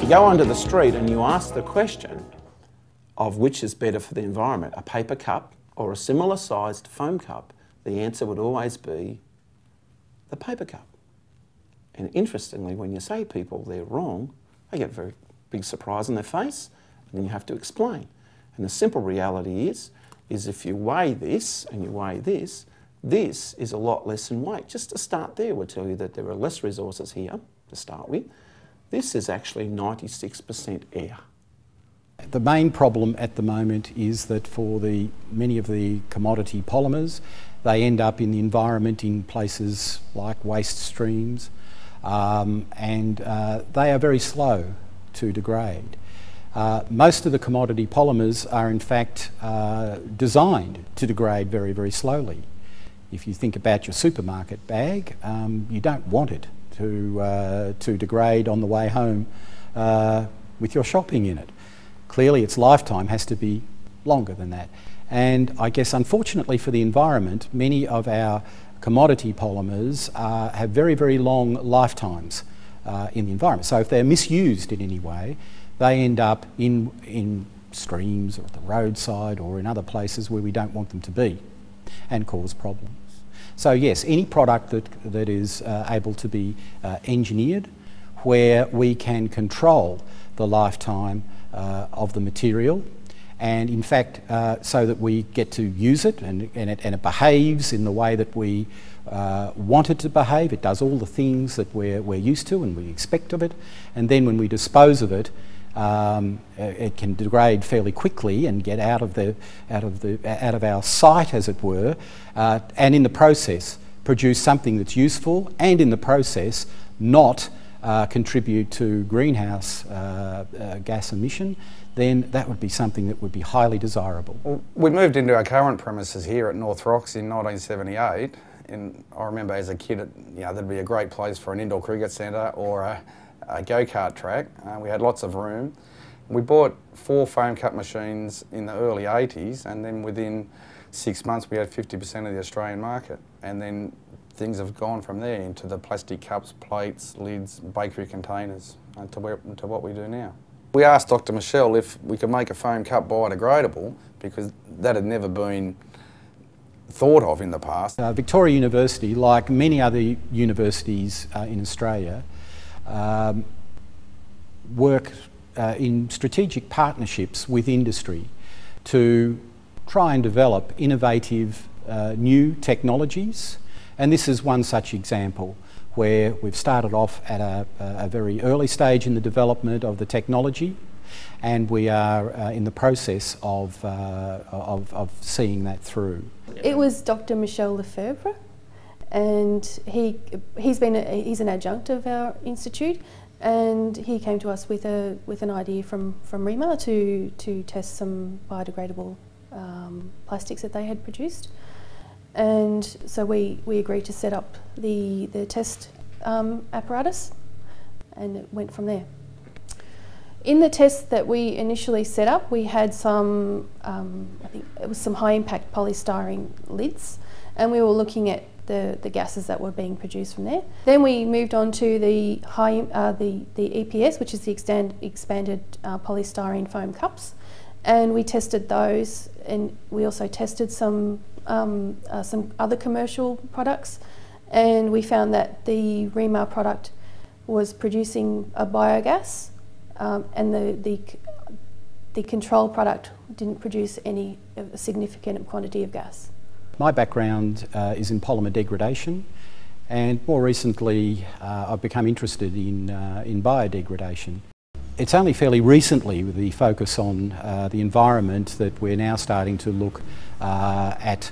you go onto the street and you ask the question of which is better for the environment, a paper cup or a similar sized foam cup, the answer would always be the paper cup. And interestingly, when you say people they're wrong, they get a very big surprise on their face, and then you have to explain. And the simple reality is if you weigh this and you weigh this, this is a lot less in weight. Just to start there, we'll tell you that there are less resources here to start with. This is actually 96% air. The main problem at the moment is that for many of the commodity polymers, they end up in the environment in places like waste streams, and they are very slow to degrade. Most of the commodity polymers are in fact designed to degrade very, very slowly. If you think about your supermarket bag, you don't want it to degrade on the way home with your shopping in it. Clearly its lifetime has to be longer than that. And I guess unfortunately for the environment, many of our commodity polymers have very, very long lifetimes in the environment. So if they're misused in any way, they end up in streams or at the roadside or in other places where we don't want them to be and cause problems. So yes, any product that is able to be engineered where we can control the lifetime of the material, and in fact so that we get to use it and it behaves in the way that we want it to behave. It does all the things that we're used to and we expect of it, and then when we dispose of it, it can degrade fairly quickly and get out of our sight, as it were, and in the process produce something that's useful, and in the process not contribute to greenhouse gas emission. Then that would be something that would be highly desirable. Well, we moved into our current premises here at North Rocks in 1978, and I remember as a kid, there'd be a great place for an indoor cricket centre or a go-kart track. We had lots of room. We bought 4 foam cup machines in the early 80s, and then within 6 months we had 50% of the Australian market, and then things have gone from there into the plastic cups, plates, lids, bakery containers, to what we do now. We asked Dr. Michelle if we could make a foam cup biodegradable, because that had never been thought of in the past. Victoria University, like many other universities in Australia, work in strategic partnerships with industry to try and develop innovative new technologies, and this is one such example where we've started off at a very early stage in the development of the technology, and we are in the process of seeing that through. It was Dr. Michel Lefebvre, and he's an adjunct of our institute, and he came to us with an idea from REMA to test some biodegradable plastics that they had produced. And so we agreed to set up the test apparatus, and it went from there. In the test that we initially set up, we had some, I think it was some high impact polystyrene lids, and we were looking at the gases that were being produced from there. Then we moved on to the EPS, which is the expanded polystyrene foam cups, and we tested those, and we also tested some other commercial products, and we found that the REMA product was producing a biogas, and the control product didn't produce any significant quantity of gas. My background is in polymer degradation, and more recently I've become interested in biodegradation. It's only fairly recently, with the focus on the environment, that we're now starting to look at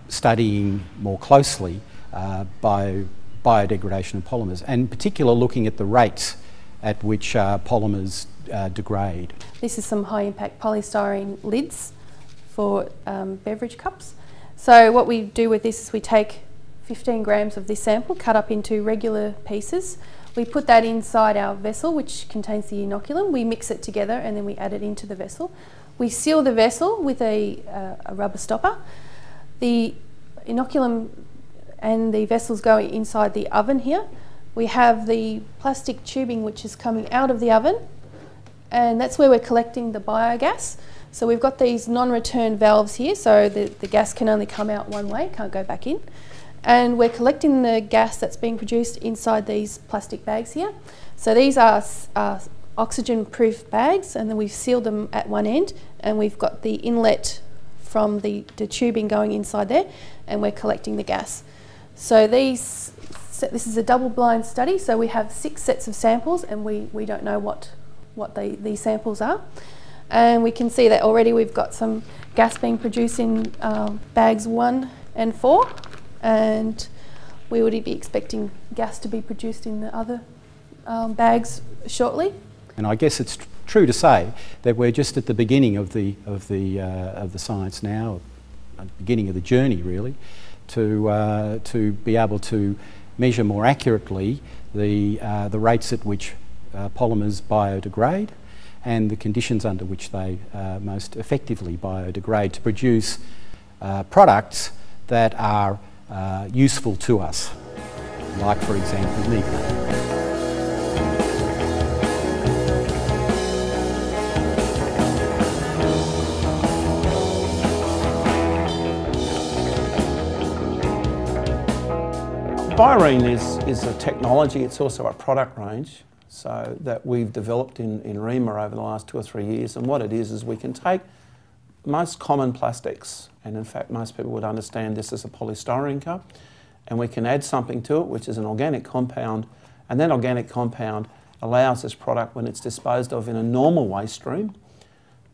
studying more closely biodegradation of polymers, and in particular looking at the rates at which polymers degrade. This is some high impact polystyrene lids for beverage cups. So what we do with this is we take 15 grams of this sample, cut up into regular pieces. We put that inside our vessel, which contains the inoculum. We mix it together and then we add it into the vessel. We seal the vessel with a rubber stopper. The inoculum and the vessels go inside the oven here, we have the plastic tubing which is coming out of the oven, and that's where we're collecting the biogas. So we've got these non-return valves here, so the gas can only come out one way, can't go back in. And we're collecting the gas that's being produced inside these plastic bags here. So these are oxygen-proof bags, and then we've sealed them at one end, and we've got the inlet from the tubing going inside there, and we're collecting the gas. So this is a double-blind study, so we have 6 sets of samples, and we don't know what these samples are. And we can see that already we've got some gas being produced in bags 1 and 4, and we would be expecting gas to be produced in the other bags shortly. And I guess it's true to say that we're just at the beginning of the science now, at the beginning of the journey really, to be able to measure more accurately the rates at which polymers biodegrade and the conditions under which they most effectively biodegrade to produce products that are useful to us, like for example methane. Biorene is a technology, it's also a product range, so that we've developed in REMA over the last 2 or 3 years. And what it is we can take most common plastics, and in fact most people would understand this as a polystyrene cup, and we can add something to it which is an organic compound, and that organic compound allows this product, when it's disposed of in a normal waste stream,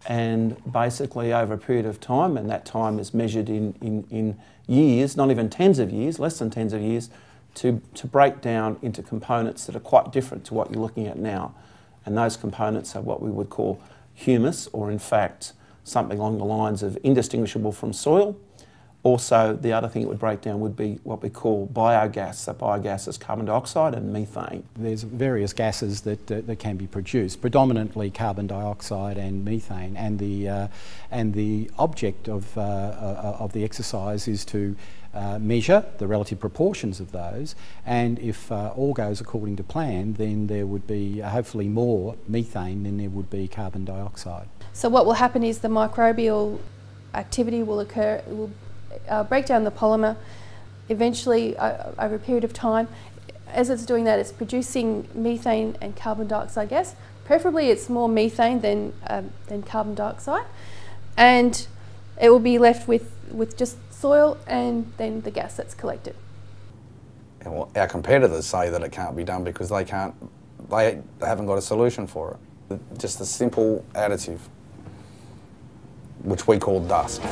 and basically over a period of time, and that time is measured in years, not even tens of years, less than tens of years, to break down into components that are quite different to what you're looking at now. And those components are what we would call humus, or in fact something along the lines of indistinguishable from soil. Also, the other thing it would break down would be what we call biogas. So biogas is carbon dioxide and methane. There's various gases that can be produced, predominantly carbon dioxide and methane, and the object of the exercise is to measure the relative proportions of those, and if all goes according to plan, then there would be hopefully more methane than there would be carbon dioxide. So what will happen is the microbial activity will occur, it will break down the polymer eventually over a period of time. As it's doing that, it's producing methane and carbon dioxide gas. Preferably it's more methane than carbon dioxide, and it will be left with just soil and then the gas that's collected. Well, our competitors say that it can't be done because they haven't got a solution for it. Just a simple additive, which we call dust.